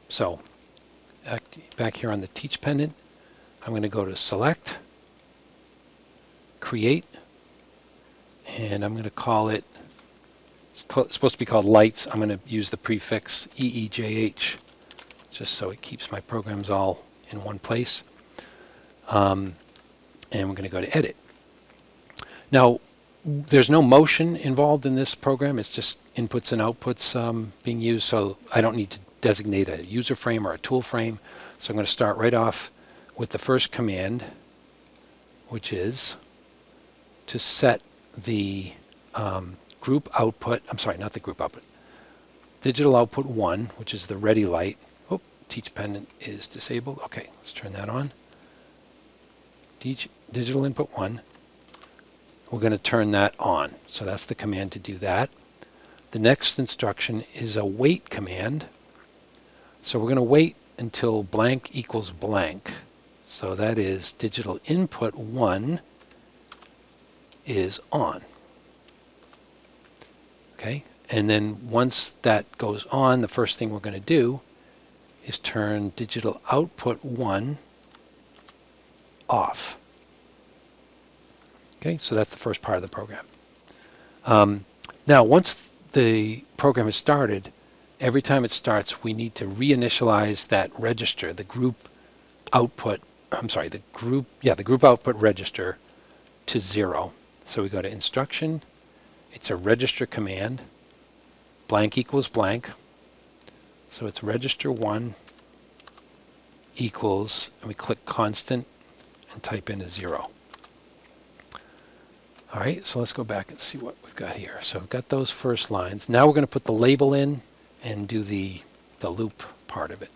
So back here on the teach pendant, I'm going to go to select, create, and I'm going to call it, it's supposed to be called lights. I'm going to use the prefix EEJH just so it keeps my programs all in one place. And we're going to go to edit. Now, there's no motion involved in this program. It's just inputs and outputs being used, so I don't need to designate a user frame or a tool frame. So I'm going to start right off with the first command, which is to set the group output, I'm sorry, not the group output, digital output 1, which is the ready light. Oh, teach pendant is disabled. Okay, let's turn that on. Digital input 1. We're going to turn that on. So that's the command to do that. The next instruction is a wait command. So we're going to wait until blank equals blank. So that is digital input 1 is on. Okay, and then once that goes on, the first thing we're going to do is turn digital output 1 off. Okay, so that's the first part of the program. Now, once the program is started, every time it starts, we need to reinitialize that register, the group output, the group output register to 0. So we go to instruction, it's a register command, blank equals blank. So it's register 1 equals, and we click constant and type in a 0. All right, so let's go back and see what we've got here. So we've got those first lines. Now we're going to put the label in and do the loop part of it.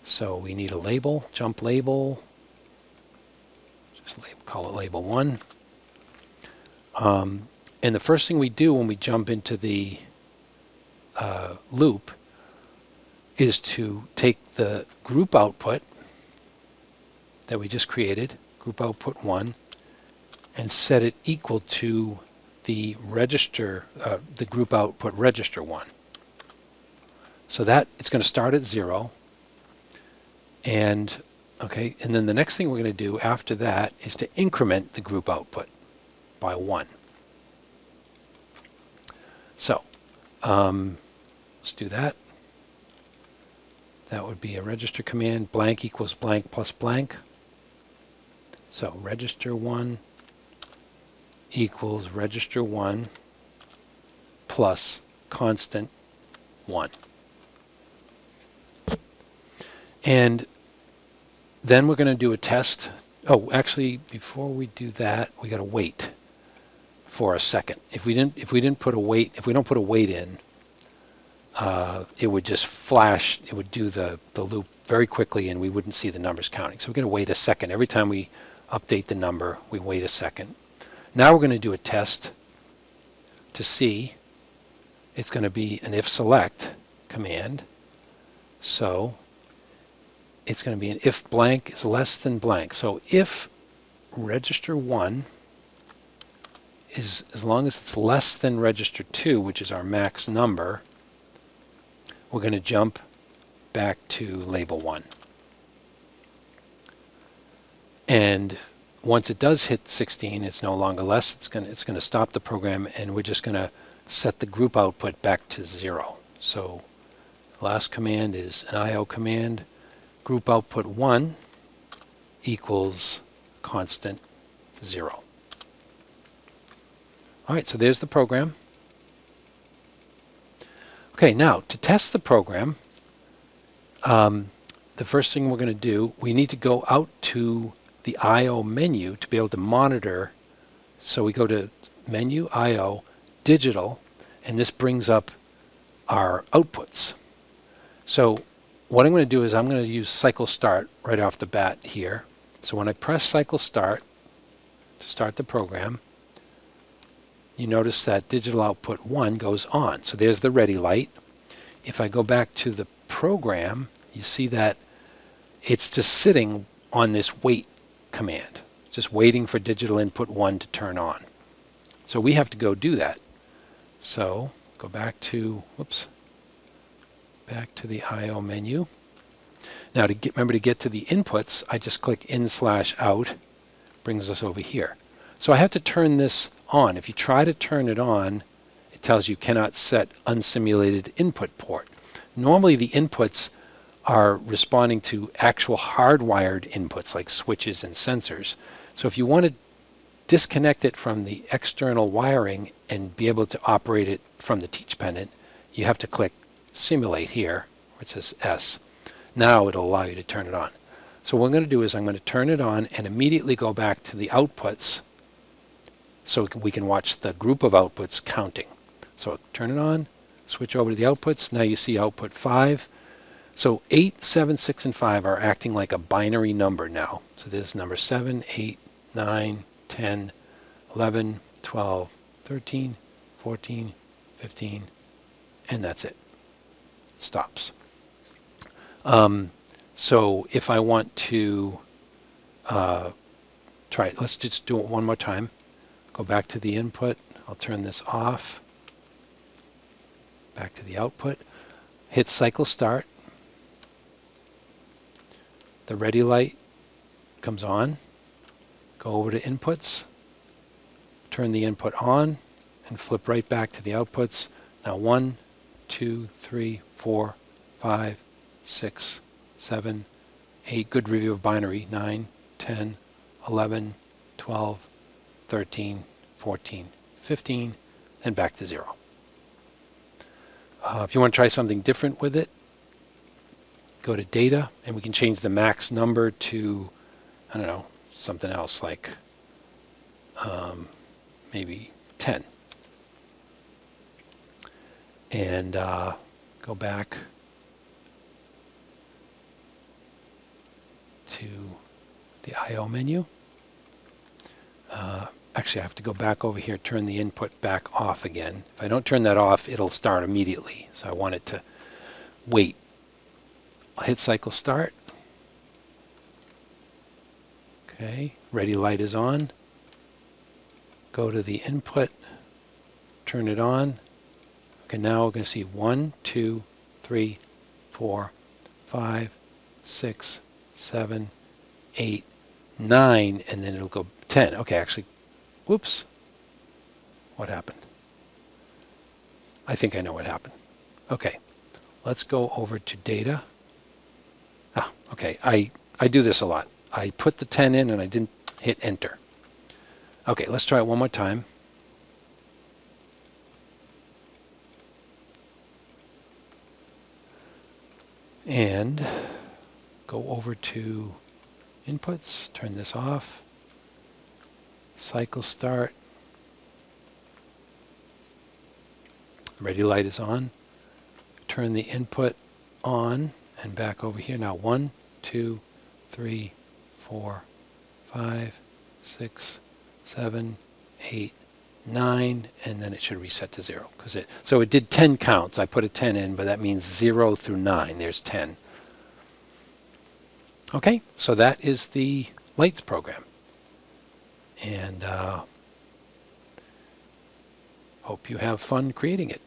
So we need a label, jump label, just call it label 1. And the first thing we do when we jump into the loop is to take the group output that we just created, group output 1, and set it equal to the register, the group output register 1. So that it's going to start at 0. And okay, and then the next thing we're going to do after that is to increment the group output by 1. So let's do that. That would be a register command, blank equals blank plus blank. So register 1 equals register 1 plus constant 1. And then we're going to do a test. Oh, actually, before we do that, we got to wait for a second. If we don't put a wait in, it would just flash. It would do the loop very quickly, and we wouldn't see the numbers counting. So we're going to wait a second. Every time we update the number, we wait a second. Now we're going to do a test to see. It's going to be an if select command. So it's going to be an if blank is less than blank. So if register 1 is, as long as it's less than register 2, which is our max number, we're going to jump back to label 1. And once it does hit 16, it's no longer less. It's going to stop the program, and we're just going to set the group output back to 0. So last command is an IO command. Group output 1 equals constant 0. All right, so there's the program. Okay, now to test the program, the first thing we're going to do, we need to go out to the IO menu to be able to monitor. So we go to menu, IO, digital, and this brings up our outputs. So what I'm going to do is I'm going to use cycle start right off the bat here. So when I press cycle start to start the program, you notice that digital output 1 goes on. So there's the ready light. If I go back to the program, you see that it's just sitting on this wait command, just waiting for digital input 1 to turn on. So we have to go do that. So go back to back to the I/O menu. Now remember to get to the inputs, I just click in/out, brings us over here. So I have to turn this on. If you try to turn it on, it tells you cannot set unsimulated input port. Normally the inputs are responding to actual hardwired inputs like switches and sensors. So if you want to disconnect it from the external wiring and be able to operate it from the teach pendant, you have to click simulate here, where it says S. Now it'll allow you to turn it on. So what I'm going to do is I'm going to turn it on and immediately go back to the outputs so we can watch the group of outputs counting. So turn it on, switch over to the outputs. Now you see output 5. So 8, 7, 6, and 5 are acting like a binary number now. So there's number 7, 8, 9, 10, 11, 12, 13, 14, 15, and that's it. Stops. So if I want to try it, let's just do it one more time. Go back to the input. I'll turn this off. Back to the output. Hit cycle start. The ready light comes on. Go over to inputs. Turn the input on and flip right back to the outputs. Now 1, 2, 3, 4, 5, 6, 7, 8. Good review of binary. 9, 10, 11, 12, 13, 14, 15, and back to 0. If you want to try something different with it, go to data, and we can change the max number to, I don't know, something else like maybe 10. And go back to the I/O menu. Actually, I have to go back over here, turn the input back off again. If I don't turn that off, it'll start immediately. So I want it to wait. I'll hit cycle start. Okay, ready light is on. Go to the input, turn it on. Okay, now we're going to see 1, 2, 3, 4, 5, 6, 7, 8, 9, and then it'll go 10. Okay, actually, whoops. What happened? I think I know what happened. Okay, let's go over to data. Okay, I do this a lot. I put the 10 in and I didn't hit enter. Okay, let's try it one more time. And go over to inputs, turn this off, cycle start, ready light is on, turn the input on and back over here. Now 1, 2, 3, 4, 5, 6, 7, 8, 9, and then it should reset to 0. So it did 10 counts. I put a 10 in, but that means 0 through 9. There's 10. Okay, so that is the lights program. And hope you have fun creating it.